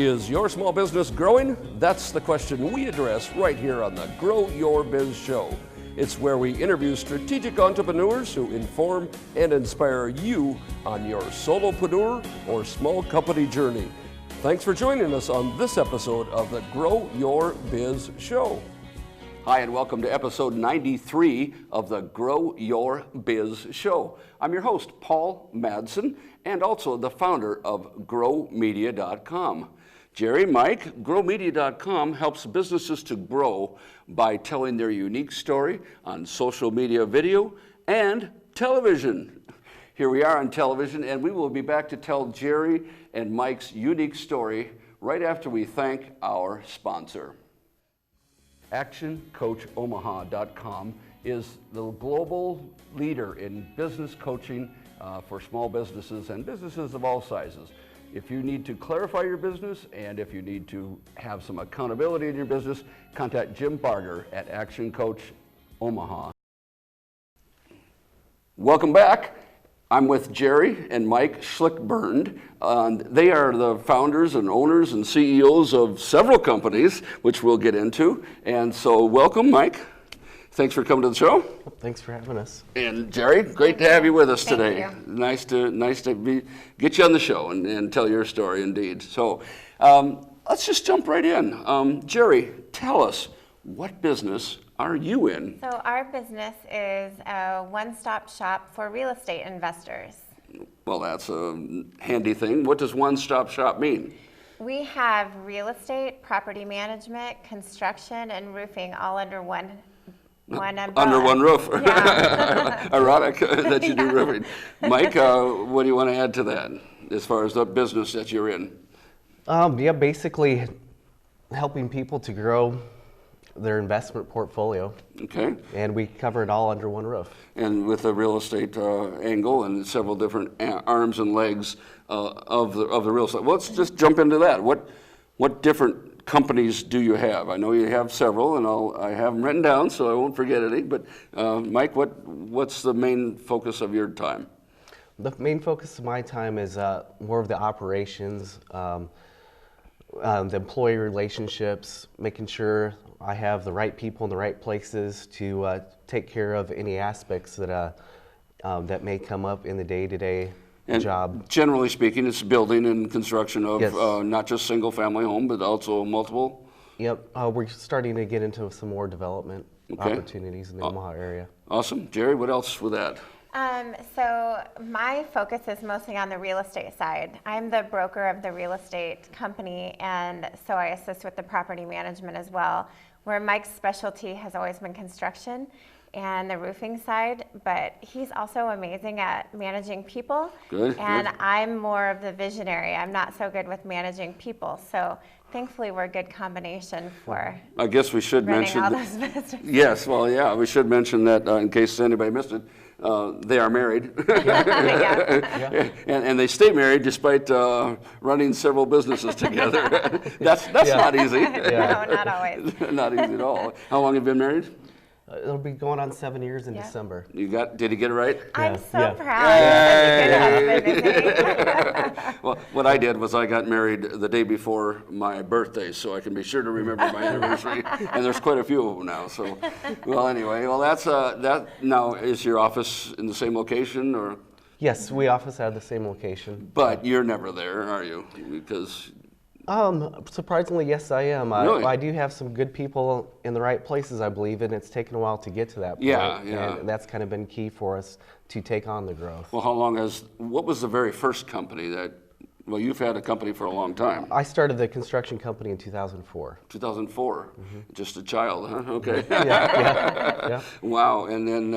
Is your small business growing? That's the question we address right here on the Grow Your Biz Show. It's where we interview strategic entrepreneurs who inform and inspire you on your solopreneur or small company journey. Thanks for joining us on this episode of the Grow Your Biz Show. Hi, and welcome to episode 93 of the Grow Your Biz Show. I'm your host, Paul Madsen, and also the founder of GrowMedia.com. Jerry, Mike, GrowMedia.com helps businesses to grow by telling their unique story on social media, video, and television. Here we are on television, and we will be back to tell Jerry and Mike's unique story right after we thank our sponsor. ActionCoachOmaha.com is the global leader in business coaching for small businesses and businesses of all sizes. If you need to clarify your business and if you need to have some accountability in your business, contact Jim Barger at Action Coach Omaha. Welcome back. I'm with Jerry and Mike Schlickburn. They are the founders and owners and CEOs of several companies, which we'll get into. And so welcome, Mike. Thanks for coming to the show. Thanks for having us. And Jerry, great to have you with us Thank today. you. Nice to get you on the show and tell your story indeed. So let's just jump right in. Jerry, tell us, what business are you in? So our business is a one-stop shop for real estate investors. Well, that's a handy thing. What does one-stop shop mean? We have real estate, property management, construction, and roofing all under one umbrella. Under one roof. Yeah. Ironic that you do roofing. Mike, what do you want to add to that as far as the business that you're in? Basically helping people to grow their investment portfolio. Okay. And we cover it all under one roof. And with a real estate angle and several different arms and legs of the real estate. Well, let's just jump into that. What different companies do you have? I know you have several, and I have them written down so I won't forget any. But Mike, what's the main focus of your time? The main focus of my time is more of the operations, the employee relationships, making sure I have the right people in the right places to take care of any aspects that that may come up in the day-to-day job. Generally speaking, it's building and construction of Yes. Not just single-family home, but also multiple. Yep, we're starting to get into some more development opportunities in the Omaha area. Awesome. Jerry, what else with that? So my focus is mostly on the real estate side. I'm the broker of the real estate company, and so I assist with the property management as well, where Mike's specialty has always been construction and the roofing side, but he's also amazing at managing people. Good, and good. I'm more of the visionary. I'm not so good with managing people, so thankfully we're a good combination for I guess we should running mention. all those businesses. Yes, well, yeah, we should mention that in case anybody missed it. They are married. Yeah. And they stay married despite running several businesses together. That's not easy. No, not always. Not easy at all. How long have you been married? It'll be going on 7 years in Yeah. December. Did he get it right? I'm Yeah. so Yeah. proud. You're such a good husband. Well, what I did was I got married the day before my birthday, so I can be sure to remember my anniversary. And there's quite a few of them now. So, well, anyway, that's that. Now, is your office in the same location, or? Yes, we office at the same location. But you're never there, are you? Because. Surprisingly, yes, I am. Really? I do have some good people in the right places, I believe, and it's taken a while to get to that point. Yeah. And that's kind of been key for us to take on the growth. Well, what was the very first company well, you've had a company for a long time. I started the construction company in 2004. 2004, just a child, huh? Okay. Yeah. Wow, and then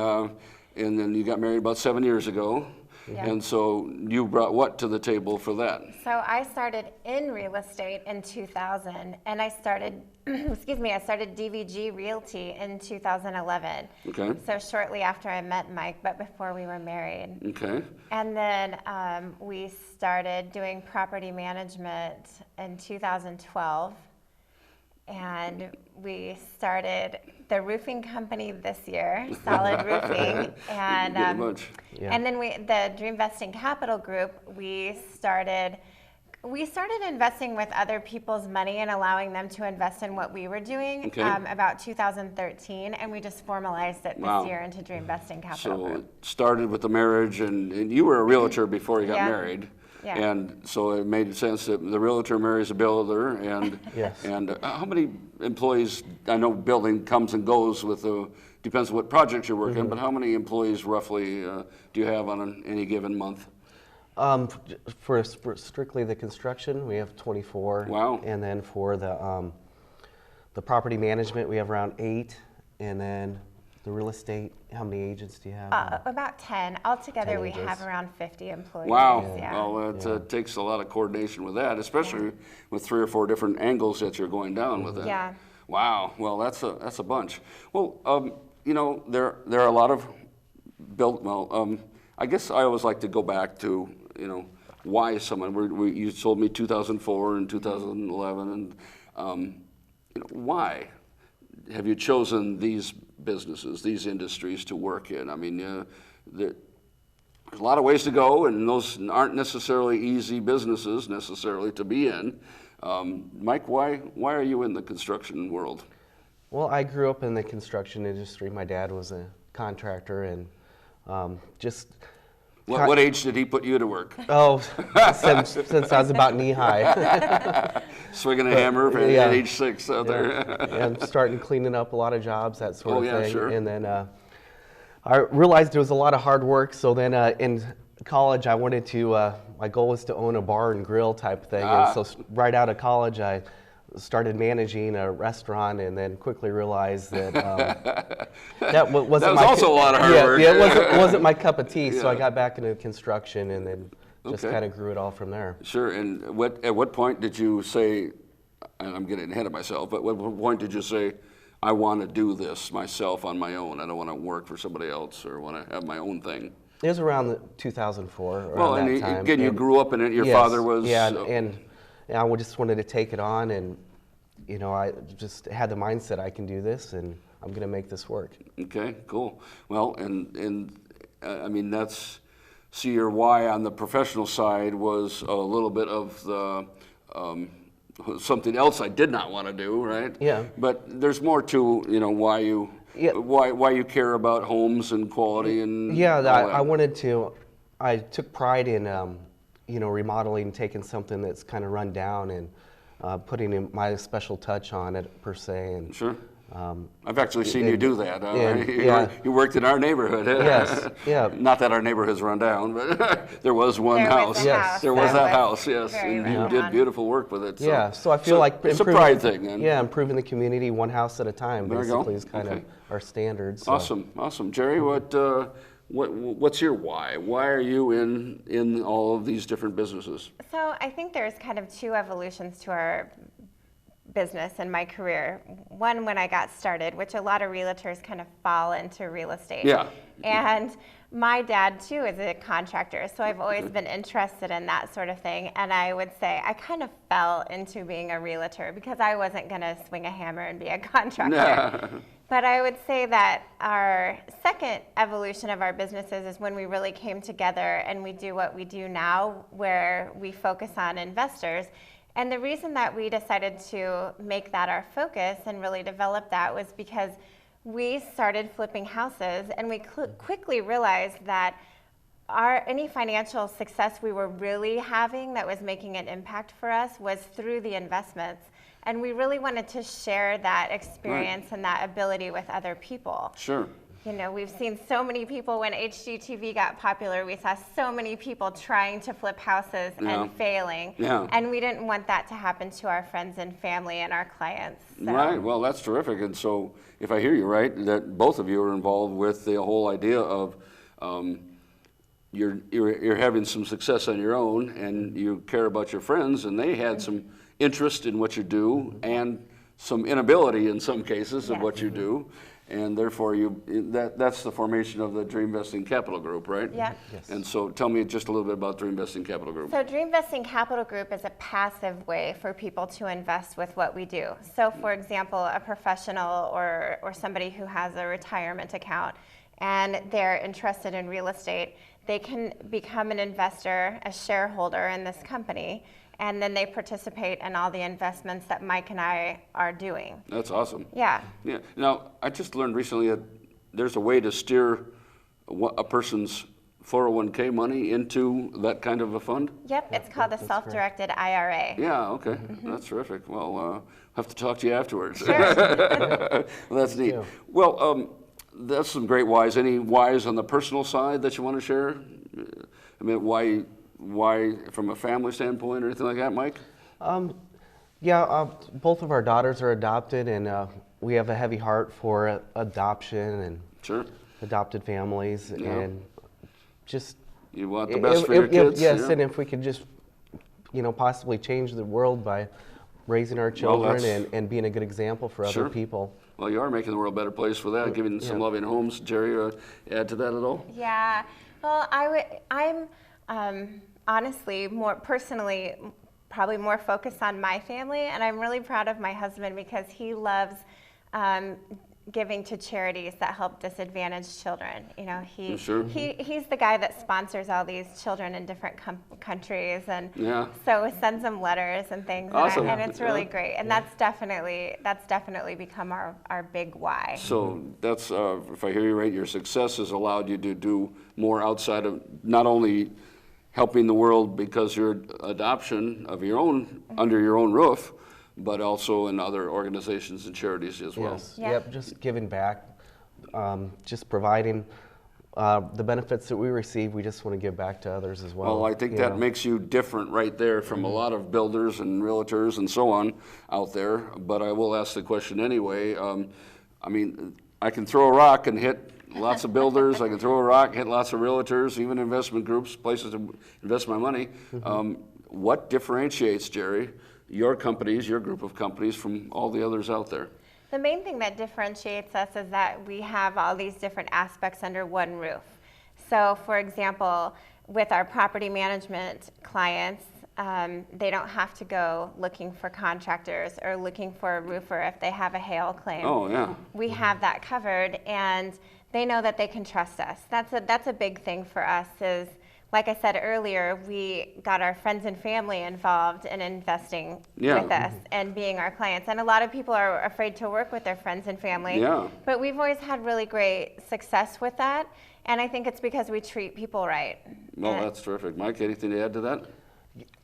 you got married about 7 years ago. Yeah. And so you brought what to the table for that? So I started in real estate in 2000, and I started, I started DVG Realty in 2011. Okay. So shortly after I met Mike, but before we were married. Okay. And then we started doing property management in 2012. And we started the roofing company this year, Solid Roofing, and Pretty much. Yeah. and then the Dream Vesting Capital Group. We started We started investing with other people's money and allowing them to invest in what we were doing about 2013, and we just formalized it this year into Dream Investing Capital So Group. it started with the marriage, and you were a realtor before you got Yeah. married. Yeah. And so it made sense that the realtor marries a builder, and Yes. and how many employees? I know building comes and goes with the depends on what project you're working, but how many employees roughly do you have on any given month? For strictly the construction, we have 24. Wow. And then for the property management, we have around 8. And then the real estate, how many agents do you have? About 10. Altogether, 10 we agents. have around 50 employees. Wow. Yeah. Well, it takes a lot of coordination with that, especially with 3 or 4 different angles that you're going down with it. Yeah. Wow. Well, that's a bunch. Well, you know, there are a lot of I guess I always like to go back to, you know, why someone. You told me 2004 and 2011, and you know, why have you chosen these businesses, these industries to work in? I mean, there's a lot of ways to go, and those aren't necessarily easy businesses necessarily to be in. Mike, why are you in the construction world? Well, I grew up in the construction industry. My dad was a contractor, and just What age did he put you to work? since I was about knee high. Swinging a hammer yeah. at age 6 out there. And starting cleaning up a lot of jobs, that sort of thing. Sure. And then I realized there was a lot of hard work. So then in college, I wanted to. My goal was to own a bar and grill type thing. And so right out of college, I started managing a restaurant, and then quickly realized that that wasn't That was also a lot of hard work. Yeah, it wasn't my cup of tea. So I got back into construction, and then just kind of grew it all from there. Sure. And at what point did you say, and I'm getting ahead of myself, but what point did you say, I want to do this myself on my own? I don't want to work for somebody else or want to have my own thing. It was around 2004. Around Well, and that time. again, you grew up in it. Your Yes, father was. Yeah, and I just wanted to take it on, and you know, I just had the mindset I can do this, and I'm going to make this work. Okay, cool. Well, and I mean see your why on the professional side was a little bit of the something else I did not want to do, right? Yeah. But there's more to, you know, why you care about homes and quality and Yeah, all that. I wanted to. I took pride in you know, remodeling, taking something that's kind of run down and putting in my special touch on it per se. And Sure. I've actually seen you do that. You worked in our neighborhood. Yes, yeah. Not that our neighborhood's run down, but there was one There was house. a Yes. house There was that house, yes. very And you run did down. beautiful work with it. yeah, so I feel like it's a pride thing. Then. Yeah, improving the community one house at a time. There you go. Basically, is kind Okay. of our standards. So. Awesome. Jerry, what's your why? Why are you in all of these different businesses? So I think there's kind of 2 evolutions to our business and my career. One, when I got started, which a lot of realtors kind of fall into real estate. Yeah. And my dad too is a contractor, so I've always been interested in that sort of thing. And I would say I kind of fell into being a realtor because I wasn't going to swing a hammer and be a contractor. But I would say that our second evolution of our businesses is when we really came together and we do what we do now, where we focus on investors. And the reason that we decided to make that our focus and really develop that was because we started flipping houses, and we quickly realized that any financial success we were really having that was making an impact for us was through the investments. And we really wanted to share that experience and that ability with other people. Sure. You know, we've seen so many people when HGTV got popular, we saw so many people trying to flip houses and failing. Yeah. And we didn't want that to happen to our friends and family and our clients. So. Right. Well, that's terrific. And so, if I hear you right, that both of you are involved with the whole idea of you're having some success on your own, and you care about your friends, and they had some interest in what you do, and some inability in some cases of what you do. And therefore, that's the formation of the Dream Investing Capital Group, right? Yeah. Yes. And so tell me just a little bit about Dream Investing Capital Group. So Dream Investing Capital Group is a passive way for people to invest with what we do. So for example, a professional or somebody who has a retirement account and they're interested in real estate, they can become an investor, a shareholder in this company, and then they participate in all the investments that Mike and I are doing. That's awesome. Yeah. Yeah. Now, I just learned recently that there's a way to steer a person's 401k money into that kind of a fund? Yep, it's called a self-directed IRA. Yeah, okay. That's terrific. Well, I'll have to talk to you afterwards. Sure. Well, that's neat. Yeah. Well, that's some great whys. Any whys on the personal side that you want to share? I mean, why from a family standpoint or anything like that, Mike? Both of our daughters are adopted, and we have a heavy heart for adoption and Sure. adopted families, Yeah. and just You want the best for your kids? Yes, yeah. and if we could just, possibly change the world by raising our children that's- and being a good example for Sure. other people. Well, you are making the world a better place for that, giving some Yeah. loving homes. Jerry, add to that at all? Yeah, well, I'm honestly more personally probably more focused on my family, and I'm really proud of my husband because he loves giving to charities that help disadvantaged children. Sure. He's the guy that sponsors all these children in different countries, and Yeah. so sends them letters and things, Awesome. and it's really Yeah. great. And that's definitely become our big why. So that's, if I hear you right, your success has allowed you to do more outside of not only helping the world because your adoption of your own, under your own roof, but also in other organizations and charities as well. Yes. Yeah. Yep. Just giving back, just providing the benefits that we receive. We just want to give back to others as well. Well, I think that makes you different right there from a lot of builders and realtors and so on out there. But I will ask the question anyway. I mean, I can throw a rock and hit lots of builders. I can throw a rock, hit lots of realtors, even investment groups, places to invest my money. What differentiates, Jerry, your companies, your group of companies from all the others out there? The main thing that differentiates us is that we have all these different aspects under one roof. So, for example, with our property management clients, they don't have to go looking for contractors or looking for a roofer if they have a hail claim. Oh, yeah. We have that covered, and they know that they can trust us. That's a big thing for us is, like I said earlier, we got our friends and family involved in investing Yeah. with us and being our clients. And a lot of people are afraid to work with their friends and family. Yeah. But we've always had really great success with that. And I think it's because we treat people right. Well, And- that's terrific. Mike, anything to add to that?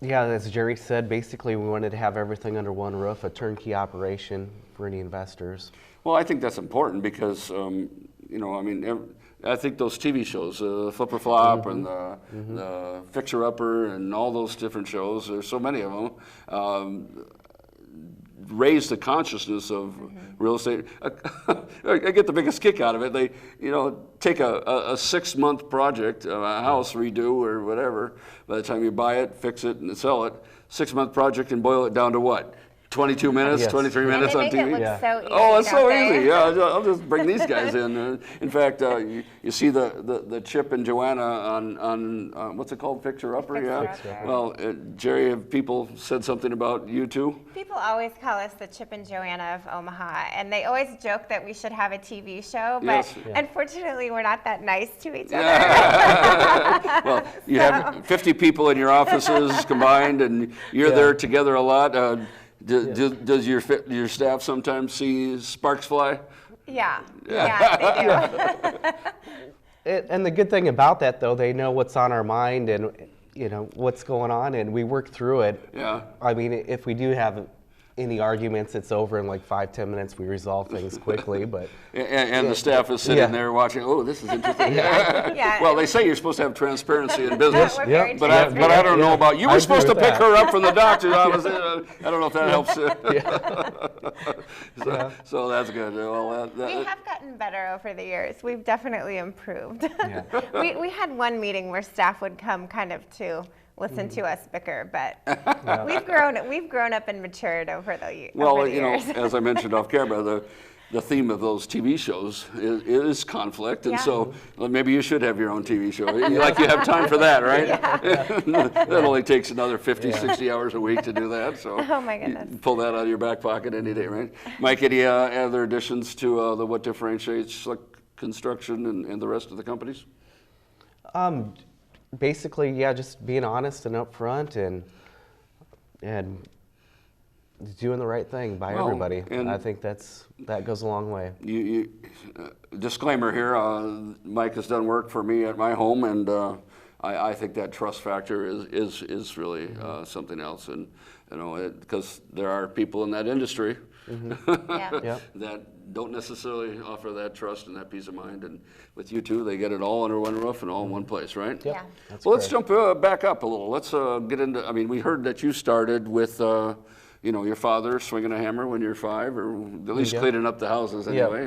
Yeah, as Jerry said, basically we wanted to have everything under one roof, a turnkey operation for any investors. Well, I think that's important because, I mean, I think those TV shows, Flipper Flop and the Fixer Upper and all those different shows, there's so many of them, raise the consciousness of real estate. I get the biggest kick out of it. They, take a 6-month project, a house redo or whatever. By the time you buy it, fix it, and sell it, 6-month project, and boil it down to what? 22 minutes, Yes. 23 And minutes they on make TV? it look Yeah. so easy. Oh, it's so don't they? easy. Yeah, I'll just bring these guys in. In fact, you see the Chip and Joanna on what's it called, Fixer Upper? Fixer Yeah. Upper. Well, Jerry, have people said something about you too? People always call us the Chip and Joanna of Omaha, and they always joke that we should have a TV show, but Yes. Yeah. unfortunately, we're not that nice to each other. Well, you have 50 people in your offices combined, and you're Yeah. there together a lot. Does your staff sometimes see sparks fly? Yeah, they do. And the good thing about that, though, they know what's on our mind and what's going on, and we work through it. Yeah. I mean, if we do have any arguments, it's over in like 5-10 minutes. We resolve things quickly, but And the staff is sitting Yeah. there watching. Oh, this is interesting. Yeah. Well, they say you're supposed to have transparency in business, We're Yeah. very but I transparent. don't know about you. I Were agree supposed to with pick that. her up from the doctor's office. I don't know if that helps. So that's good. Well, We have gotten better over the years. We've definitely improved. Yeah. We had one meeting where staff would come kind of to listen to us bicker, but we've grown up and matured over the well, over the years. as I mentioned off camera, the theme of those TV shows is conflict, and Yeah. so maybe you should have your own TV show. Like you have time for that, right? That only takes another 50, 60 hours a week to do that. So Oh, my goodness. you pull that out of your back pocket any day, right? Mike, any other additions to what differentiates like construction and the rest of the companies? basically, yeah, just being honest and upfront and doing the right thing by Well, everybody. and I think that goes a long way. Disclaimer here, Mike has done work for me at my home, and I think that trust factor is really something else, and because there are people in that industry Yeah. Yep. that don't necessarily offer that trust and that peace of mind, and with you two, they get it all under one roof and all in one place, right? Yeah. That's Well, let's correct. jump back up a little. Let's get into. I mean, we heard that you started with. Your father swinging a hammer when you're 5, or at least Yeah. cleaning up the houses Yeah. anyway.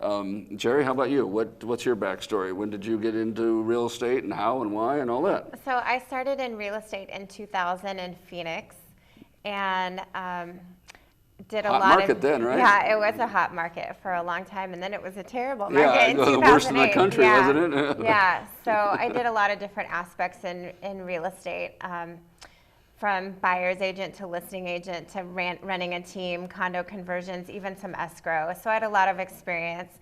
And Jerry, how about you? What's your backstory? When did you get into real estate, and how, and why, and all that? So I started in real estate in 2000 in Phoenix, and did a Hot lot market of then, right? Yeah, it was a hot market for a long time, and then it was a terrible Yeah, market in the 2008. worst in the country, yeah. wasn't it? Yeah. So I did a lot of different aspects in real estate. From buyer's agent to listing agent to running a team, condo conversions, even some escrow. So I had a lot of experience,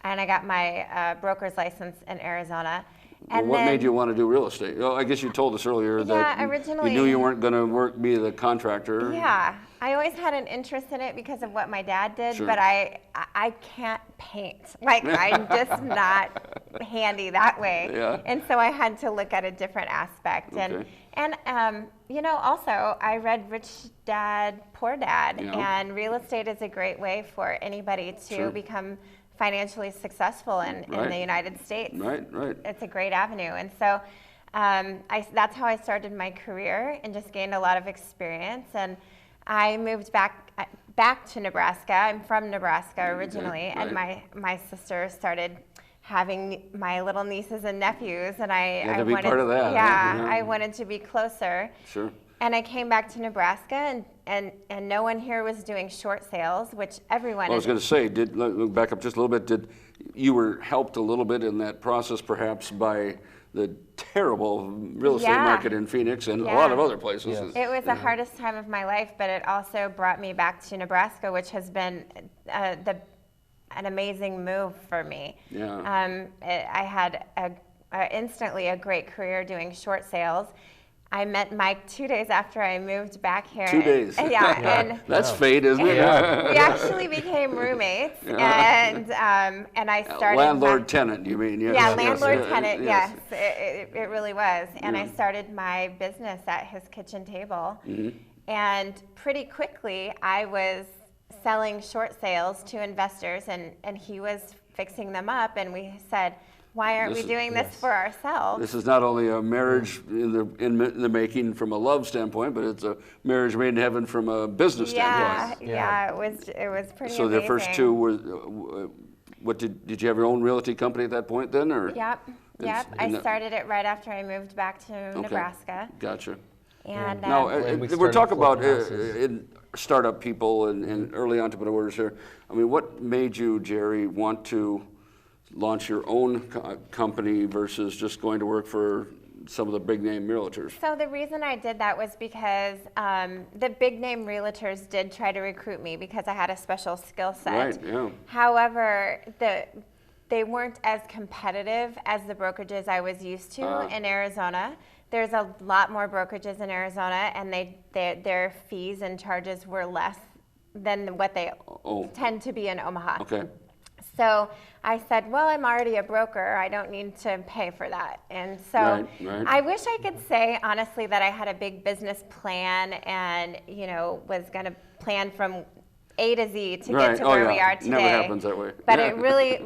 and I got my broker's license in Arizona. Well, And what then, made you want to do real estate? Well, I guess you told us earlier that Yeah, you originally- knew you weren't going to be the contractor. Yeah, I always had an interest in it because of what my dad did, Sure. but I can't paint. Like, I'm just not handy that way. Yeah. And so I had to look at a different aspect. Okay. And also I read Rich Dad, Poor Dad, Yeah. and real estate is a great way for anybody to Sure. become financially successful in Right. the United States. Right. It's a great avenue. And so that's how I started my career and just gained a lot of experience. And I moved back to Nebraska. I'm from Nebraska originally, right. and my sister started having my little nieces and nephews, and I had to be wanted, part of that, yeah, yeah. I wanted to be closer. Sure. And I came back to Nebraska, and no one here was doing short sales, which everyone Well, I was is. going to say, look back up just a little bit. Did you were helped a little bit in that process, perhaps by the terrible real estate Yeah. market in Phoenix and a Yeah. lot of other places? Yes. It was the hardest time of my life, but it also brought me back to Nebraska, which has been an amazing move for me. Yeah. I had instantly a great career doing short sales. I met Mike 2 days after I moved back here. 2 days. Yeah, and That's fate, isn't it? we actually became roommates, and I started. Landlord-tenant, you mean? Yes, Yeah, yes, landlord-tenant, yes. yes, it really was. And I Yeah. started my business at his kitchen table. Mm-hmm. And pretty quickly, I was selling short sales to investors, and he was fixing them up. And we said, why aren't This we is- doing this for ourselves? This is not only a marriage in the making from a love standpoint, but it's a marriage made in heaven from a business Yeah, standpoint. yeah, it was pretty So amazing. the first two were, what did you have your own realty company at that point then, or? Yep, yep. I and that- started it right after I moved back to Nebraska. Gotcha. And Now, And we we're started talking about flipping houses. in startup people and early entrepreneurs here. I mean, what made you, Jerry, want to launch your own company versus just going to work for some of the big name realtors? So the reason I did that was because the big name realtors did try to recruit me because I had a special skill set. Right, yeah. However, they weren't as competitive as the brokerages I was used to in Arizona. There's a lot more brokerages in Arizona, and their fees and charges were less than what they Oh. tend to be in Omaha. Okay. So I said, well, I'm already a broker. I don't need to pay for that. And so Right. I wish I could say, honestly, that I had a big business plan and, was going to plan from A to Z to Right. get to Oh, where yeah. we are today. Never happens that way. But Yeah. it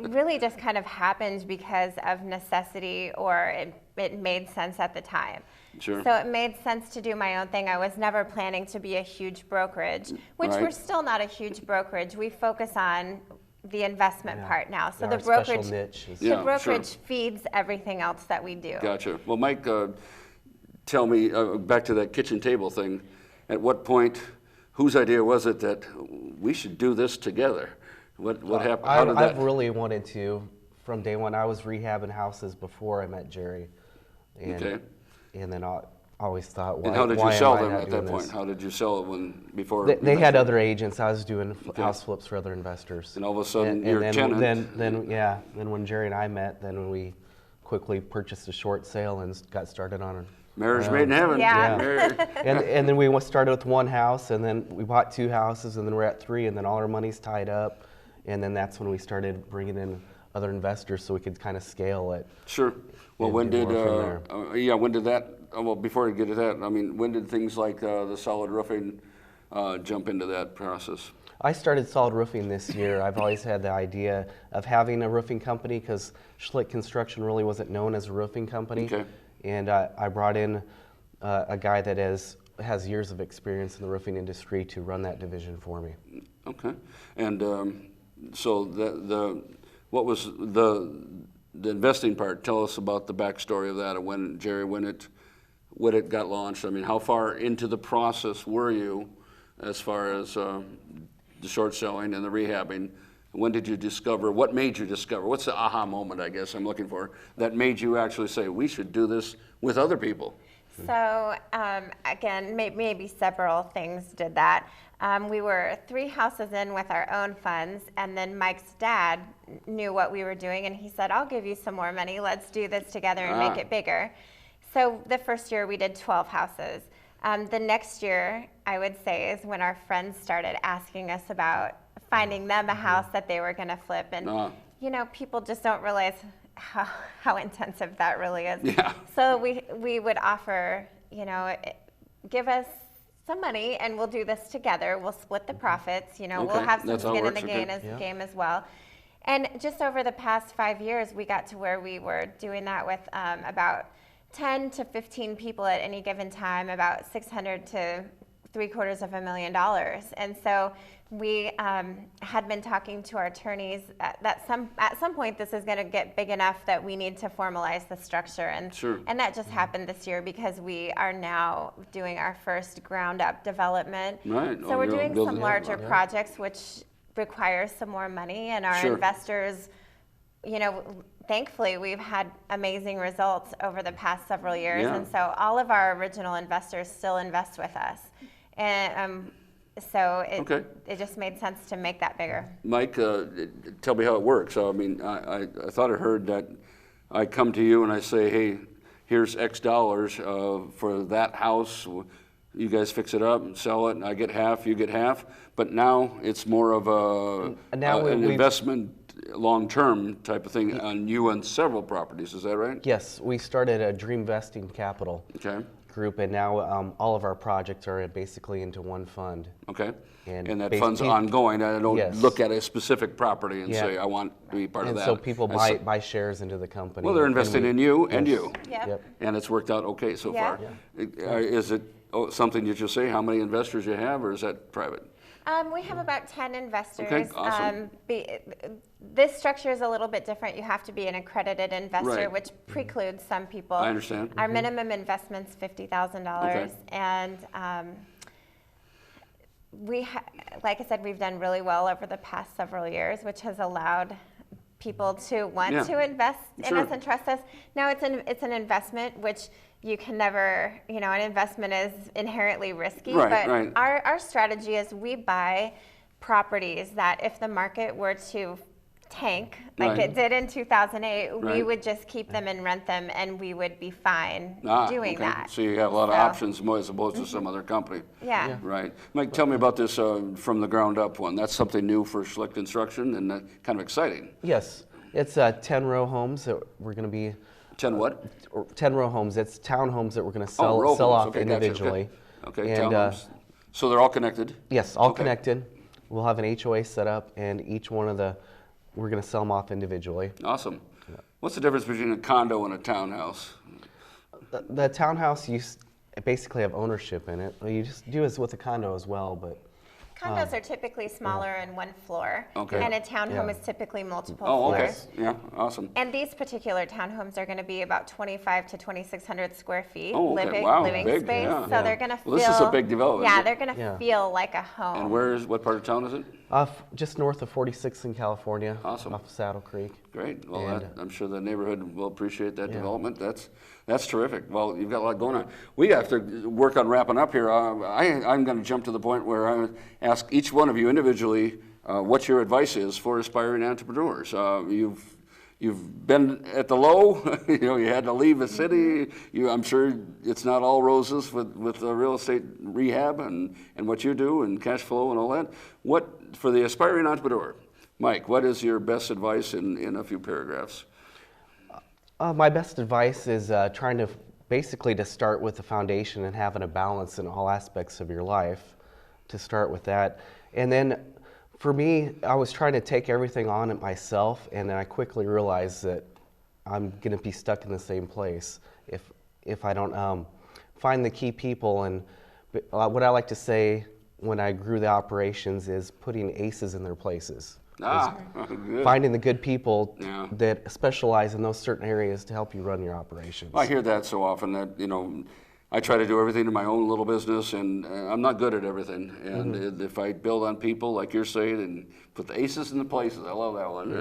really just kind of happened because of necessity, or it made sense at the time. Sure. So it made sense to do my own thing. I was never planning to be a huge brokerage, which Right. we're still not a huge brokerage. We focus on the investment part now. So Our the special brokerage, niche is- Yeah, the brokerage sure. feeds everything else that we do. Gotcha. Well, Mike, tell me, back to that kitchen table thing, at what point, whose idea was it that we should do this together? What happened? How did that? I've really wanted to from day one. I was rehabbing houses before I met Jerry. And, Okay. And then I always thought, why, And how did why you am sell I them not at doing that point? this? How did you sell it before? They you had met other agents. I was doing house flips for other investors. And all of a sudden, and your then, tenant- Then when Jerry and I met, then we quickly purchased a short sale and got started on it. Marriage made in heaven. Yeah. And then we started with one house, and then we bought 2 houses, and then we're at 3, and then all our money's tied up, and then that's when we started bringing in other investors so we could kind of scale it. Sure. Well, And when do did more from when did that? Well, before I get to that, I mean, when did things like the solid roofing jump into that process? I started solid roofing this year. I've always had the idea of having a roofing company because Schlick Construction really wasn't known as a roofing company. Okay. And I brought in a guy that has years of experience in the roofing industry to run that division for me. Okay. And so what was the investing part? Tell us about the backstory of that, and when it got launched. I mean, how far into the process were you as far as the short selling and the rehabbing? When did you discover? What made you discover? What's the aha moment, I guess I'm looking for, that made you actually say, we should do this with other people? So again, maybe several things did that. We were 3 houses in with our own funds, and then Mike's dad knew what we were doing, and he said, I'll give you some more money. Let's do this together and make it bigger. So the first year we did 12 houses. The next year, I would say, is when our friends started asking us about finding them a house that they were going to flip. And, you know, people just don't realize how intensive that really is. Yeah. So we would offer, you know, give us some money and we'll do this together. We'll split the profits. You know, Okay. we'll have some That's how it skin in the works. game as well. And just over the past 5 years, we got to where we were doing that with about 10 to 15 people at any given time, about $600,000 to $750,000. And so we had been talking to our attorneys that at some point this is going to get big enough that we need to formalize the structure. And, Sure. and that just happened this year because we are now doing our first ground up development. Right. So we're you're doing building some it. larger projects, which requires some more money, and our Sure. investors, you know, thankfully we've had amazing results over the past several years. Yeah. And so all of our original investors still invest with us. And so it just made sense to make that bigger. Mike, tell me how it works. I mean, I thought I heard that I come to you and I say, hey, here's X dollars for that house. You guys fix it up and sell it, and I get half, you get half. But now it's more of an investment, long-term type of thing on you on several properties. Is that right? Yes, we started a Dream Vesting Capital Okay. group, and now all of our projects are basically into one fund. Okay. And that basically- fund's ongoing. I don't Yes. look at a specific property and Yeah. say, I want to be part of And that. so people That's- buy shares into the company. Well, they're and investing we- in you and Yes. you. Yep. And it's worked out okay so Yeah. far. Is it something you just say, how many investors you have, or is that private? We have about 10 investors. Okay, awesome. This structure is a little bit different. You have to be an accredited investor, Right. which precludes some people. I understand. Our minimum investment's $50,000, Okay. and like I said, we've done really well over the past several years, which has allowed people to want Yeah. to invest in Sure. us and trust us. Now it's an investment, which you can never, you know, an investment is inherently risky. Right, but right. our strategy is we buy properties that if the market were to tank like Right. it did in 2008, we Right. would just keep them and rent them, and we would be fine doing okay. that. So you have a lot of So- options more as opposed to some other company. Yeah. Right. Mike, tell me about this from the ground up one. That's something new for Schlick Construction and kind of exciting. Yes, it's 10-row homes that we're going to be 10 what? 10-row homes. It's townhomes that we're going to row sell homes. off Okay, gotcha. individually. Okay, And, townhomes. So they're all connected? Yes, all Okay. connected. We'll have an HOA set up, and each one of we're going to sell them off individually. Awesome. What's the difference between a condo and a townhouse? The townhouse, you basically have ownership in it. You just do as with a condo as well, but Condos are typically smaller and one floor, Okay. and a townhome Yeah. is typically multiple Oh, okay. floors. Yeah, awesome. And these particular townhomes are going to be about 2,500 to 2,600 square feet Oh, okay. Wow, living big, space. yeah. So they're going to feel. Well, this is a big development. Yeah, they're going to Yeah. feel like a home. And what part of town is it? just north of 46th in California, Awesome. off of Saddle Creek. Great. Well, And, I'm sure the neighborhood will appreciate that development. That's terrific. Well, you've got a lot going on. We have to work on wrapping up here. I'm going to jump to the point where I ask each one of you individually what your advice is for aspiring entrepreneurs. You've been at the low, you had to leave a city. I'm sure it's not all roses with real estate rehab and what you do and cash flow and all that. What, for the aspiring entrepreneur, Mike, what is your best advice in a few paragraphs? My best advice is trying to basically to start with the foundation and having a balance in all aspects of your life, to start with that. And then for me, I was trying to take everything on it myself, and then I quickly realized that I'm going to be stuck in the same place if I don't find the key people. And what I like to say when I grew the operations is putting aces in their places. Good. Finding the good people Yeah. that specialize in those certain areas to help you run your operations. I hear that so often that, I try to do everything in my own little business, and I'm not good at everything. And if I build on people, like you're saying, and put the aces in the places, I love that one.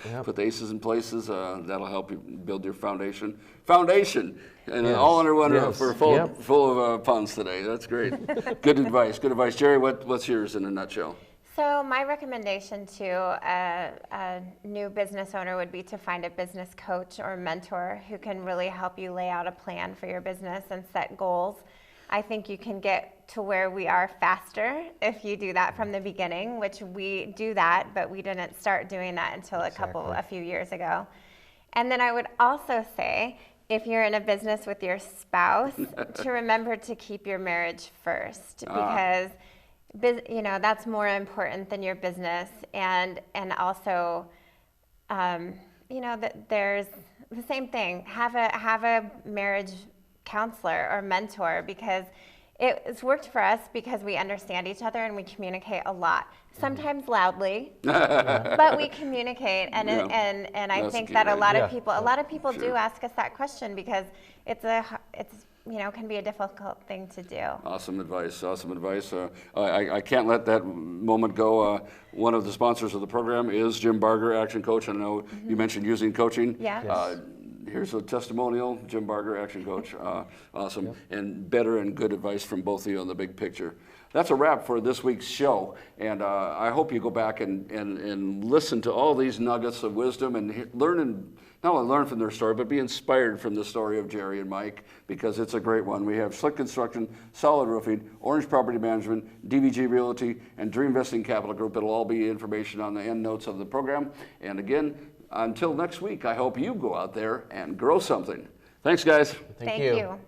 Yeah. Put the aces in places, that'll help you build your foundation. Foundation, and Yes. all under one roof. Yes. We're Yep. full of puns today. That's great. Good advice. Good advice, Jerry. What's yours in a nutshell? So my recommendation to a new business owner would be to find a business coach or mentor who can really help you lay out a plan for your business and set goals. I think you can get to where we are faster if you do that from the beginning, which we do that, but we didn't start doing that until a few years ago. And then I would also say, if you're in a business with your spouse, to remember to keep your marriage first, because that's more important than your business, and also, that there's the same thing. Have a marriage counselor or mentor, because it's worked for us because we understand each other and we communicate a lot. Sometimes loudly, but we communicate, and I think that a lot of people do ask us that question because it's can be a difficult thing to do. Awesome advice. I can't let that moment go. One of the sponsors of the program is Jim Barger, Action Coach. I know you mentioned using coaching. Yeah. Yes. Here's a testimonial, Jim Barger, Action Coach. Awesome. And better and good advice from both of you on the big picture. That's a wrap for this week's show. And I hope you go back and listen to all these nuggets of wisdom and not only learn from their story, but be inspired from the story of Jerry and Mike, because it's a great one. We have Slick Construction, Solid Roofing, Orange Property Management, DVG Realty, and Dream Vesting Capital Group. It'll all be information on the end notes of the program. And again, until next week, I hope you go out there and grow something. Thanks, guys. Thank you.